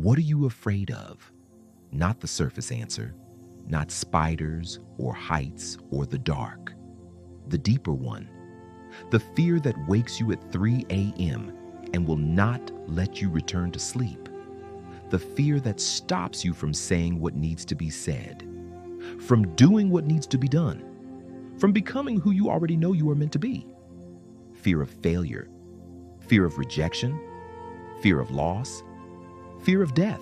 What are you afraid of? Not the surface answer, not spiders or heights or the dark. The deeper one, the fear that wakes you at 3 a.m. and will not let you return to sleep. The fear that stops you from saying what needs to be said, from doing what needs to be done, from becoming who you already know you are meant to be. Fear of failure, fear of rejection, fear of loss, fear of death,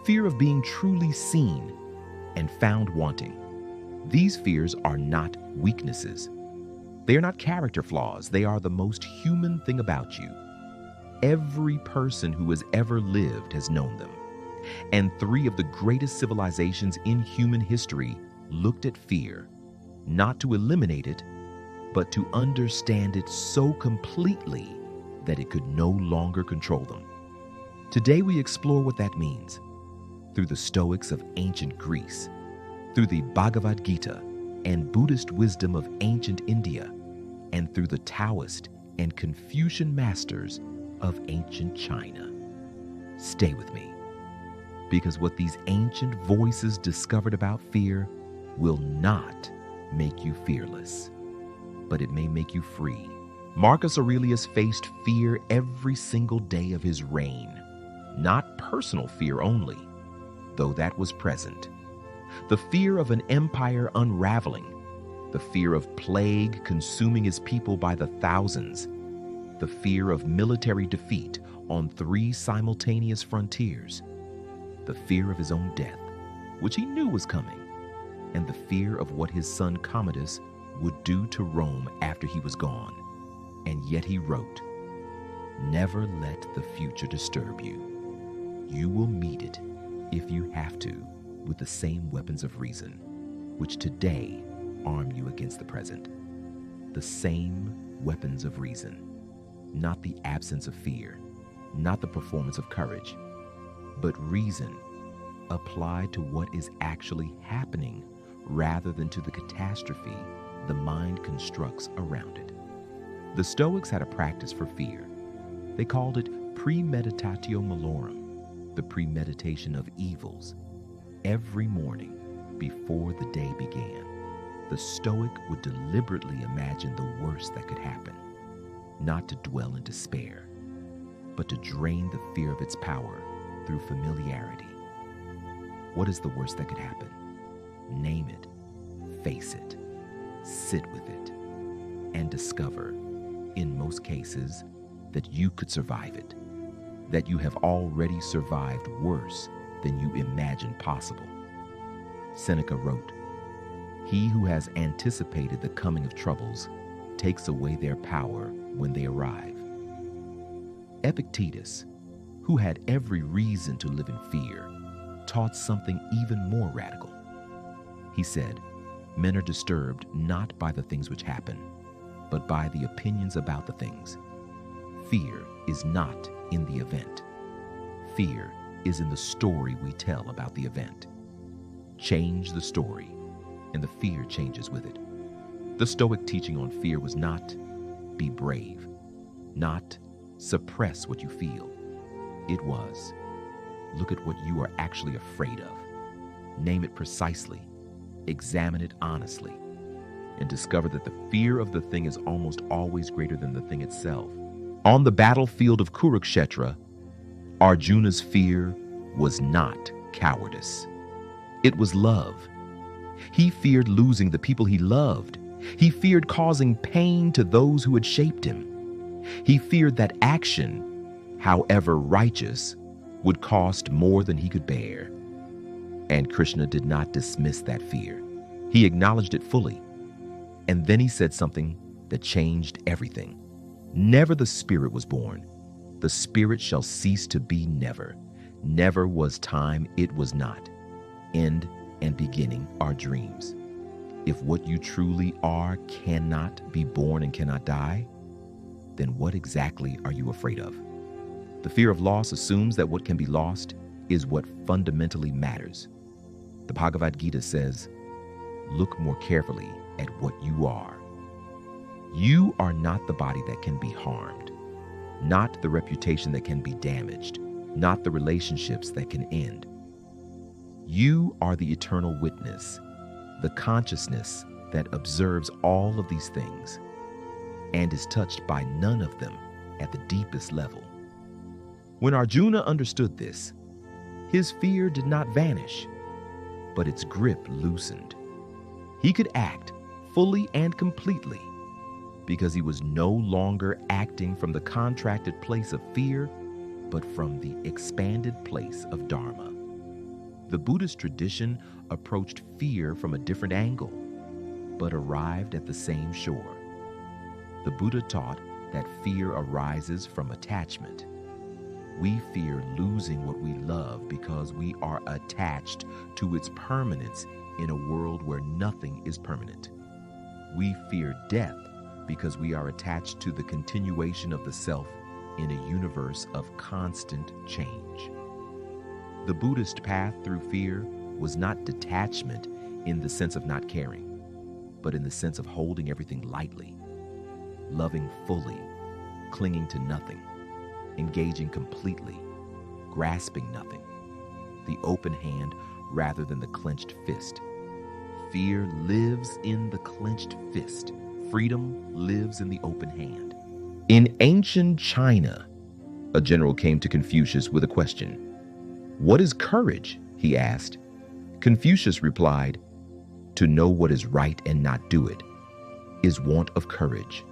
fear of being truly seen and found wanting. These fears are not weaknesses. They are not character flaws. They are the most human thing about you. Every person who has ever lived has known them. And 3 of the greatest civilizations in human history looked at fear, not to eliminate it, but to understand it so completely that it could no longer control them. Today we explore what that means through the Stoics of ancient Greece, through the Bhagavad Gita and Buddhist wisdom of ancient India, and through the Taoist and Confucian masters of ancient China. Stay with me, because what these ancient voices discovered about fear will not make you fearless, but it may make you free. Marcus Aurelius faced fear every single day of his reign, not personal fear only, though that was present. The fear of an empire unraveling, the fear of plague consuming his people by the thousands, the fear of military defeat on 3 simultaneous frontiers, the fear of his own death, which he knew was coming, and the fear of what his son Commodus would do to Rome after he was gone. And yet he wrote, "Never let the future disturb you. You will meet it, if you have to, with the same weapons of reason, which today arm you against the present." The same weapons of reason, not the absence of fear, not the performance of courage, but reason applied to what is actually happening rather than to the catastrophe the mind constructs around it. The Stoics had a practice for fear. They called it premeditatio malorum, the premeditation of evils. Every morning, before the day began, the Stoic would deliberately imagine the worst that could happen, not to dwell in despair, but to drain the fear of its power through familiarity. What is the worst that could happen? Name it, face it, sit with it, and discover, in most cases, that you could survive it, that you have already survived worse than you imagined possible. Seneca wrote, "He who has anticipated the coming of troubles takes away their power when they arrive." Epictetus, who had every reason to live in fear, taught something even more radical. He said, "Men are disturbed not by the things which happen, but by the opinions about the things. Fear is not in the event. Fear is in the story we tell about the event. Change the story, and the fear changes with it." The Stoic teaching on fear was not be brave, not suppress what you feel. It was look at what you are actually afraid of, name it precisely, examine it honestly, and discover that the fear of the thing is almost always greater than the thing itself. On the battlefield of Kurukshetra, Arjuna's fear was not cowardice. It was love. He feared losing the people he loved. He feared causing pain to those who had shaped him. He feared that action, however righteous, would cost more than he could bear. And Krishna did not dismiss that fear. He acknowledged it fully. And then he said something that changed everything. Never the spirit was born. The spirit shall cease to be never. Never was time, it was not. End and beginning are dreams. If what you truly are cannot be born and cannot die, then what exactly are you afraid of? The fear of loss assumes that what can be lost is what fundamentally matters. The Bhagavad Gita says, "Look more carefully at what you are." You are not the body that can be harmed, not the reputation that can be damaged, not the relationships that can end. You are the eternal witness, the consciousness that observes all of these things and is touched by none of them at the deepest level. When Arjuna understood this, his fear did not vanish, but its grip loosened. He could act fully and completely because he was no longer acting from the contracted place of fear, but from the expanded place of Dharma. The Buddhist tradition approached fear from a different angle, but arrived at the same shore. The Buddha taught that fear arises from attachment. We fear losing what we love because we are attached to its permanence in a world where nothing is permanent. We fear death because we are attached to the continuation of the self in a universe of constant change. The Buddhist path through fear was not detachment in the sense of not caring, but in the sense of holding everything lightly, loving fully, clinging to nothing, engaging completely, grasping nothing, the open hand rather than the clenched fist. Fear lives in the clenched fist. Freedom lives in the open hand. In ancient China, a general came to Confucius with a question. "What is courage?" he asked. Confucius replied, "To know what is right and not do it is want of courage,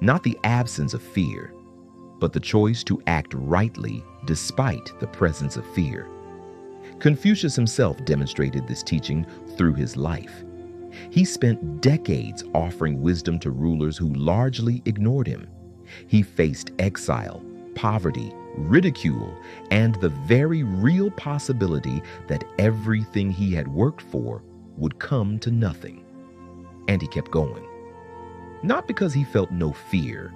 not the absence of fear, but the choice to act rightly despite the presence of fear." Confucius himself demonstrated this teaching through his life. He spent decades offering wisdom to rulers who largely ignored him. He faced exile, poverty, ridicule, and the very real possibility that everything he had worked for would come to nothing. And he kept going. Not because he felt no fear,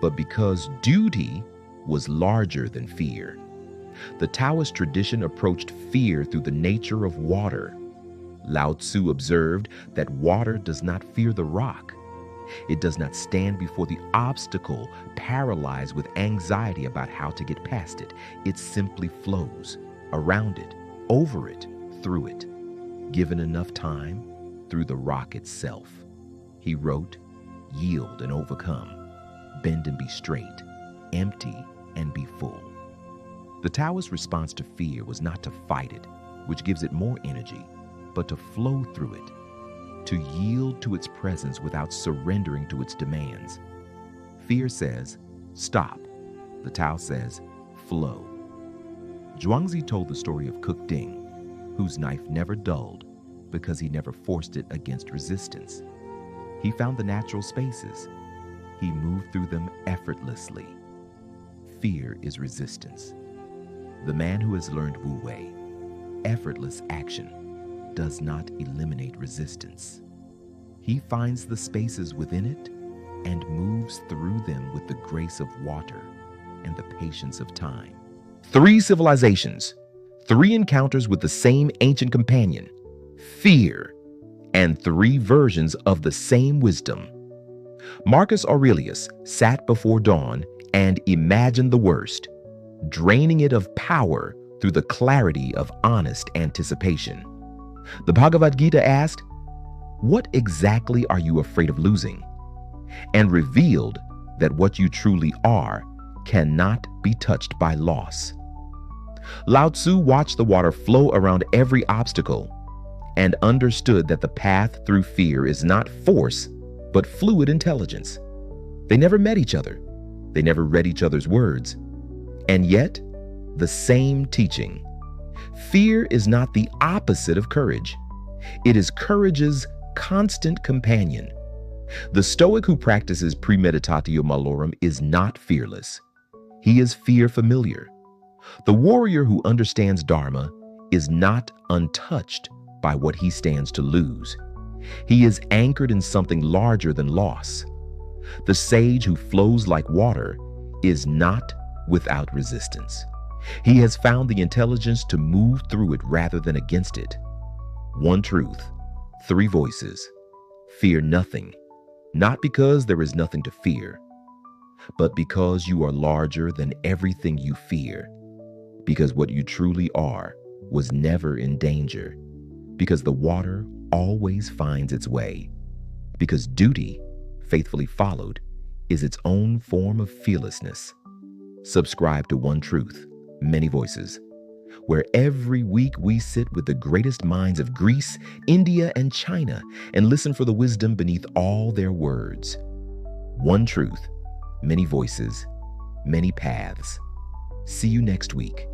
but because duty was larger than fear. The Taoist tradition approached fear through the nature of water. Lao Tzu observed that water does not fear the rock. It does not stand before the obstacle, paralyzed with anxiety about how to get past it. It simply flows around it, over it, through it. Given enough time, through the rock itself. He wrote, "Yield and overcome, bend and be straight, empty and be full." The Taoist response to fear was not to fight it, which gives it more energy, but to flow through it, to yield to its presence without surrendering to its demands. Fear says, stop. The Tao says, flow. Zhuangzi told the story of Cook Ding, whose knife never dulled because he never forced it against resistance. He found the natural spaces. He moved through them effortlessly. Fear is resistance. The man who has learned Wu Wei, effortless action, does not eliminate resistance. He finds the spaces within it and moves through them with the grace of water and the patience of time. 3 civilizations, 3 encounters with the same ancient companion, fear, and 3 versions of the same wisdom. Marcus Aurelius sat before dawn and imagined the worst, draining it of power through the clarity of honest anticipation. The Bhagavad Gita asked, "What exactly are you afraid of losing?" and revealed that what you truly are cannot be touched by loss. Lao Tzu watched the water flow around every obstacle and understood that the path through fear is not force, but fluid intelligence. They never met each other. They never read each other's words. And yet, the same teaching. Fear is not the opposite of courage. It is courage's constant companion. The Stoic who practices premeditatio malorum is not fearless. He is fear familiar. The warrior who understands Dharma is not untouched by what he stands to lose. He is anchored in something larger than loss. The sage who flows like water is not without resistance. He has found the intelligence to move through it rather than against it. One truth, 3 voices. Fear nothing, not because there is nothing to fear, but because you are larger than everything you fear. because what you truly are was never in danger, because the water always finds its way, because duty, faithfully followed, is its own form of fearlessness. Subscribe to One Truth, Many Voices, where every week we sit with the greatest minds of Greece, India, and China and listen for the wisdom beneath all their words. One Truth, Many Voices, Many Paths. See you next week.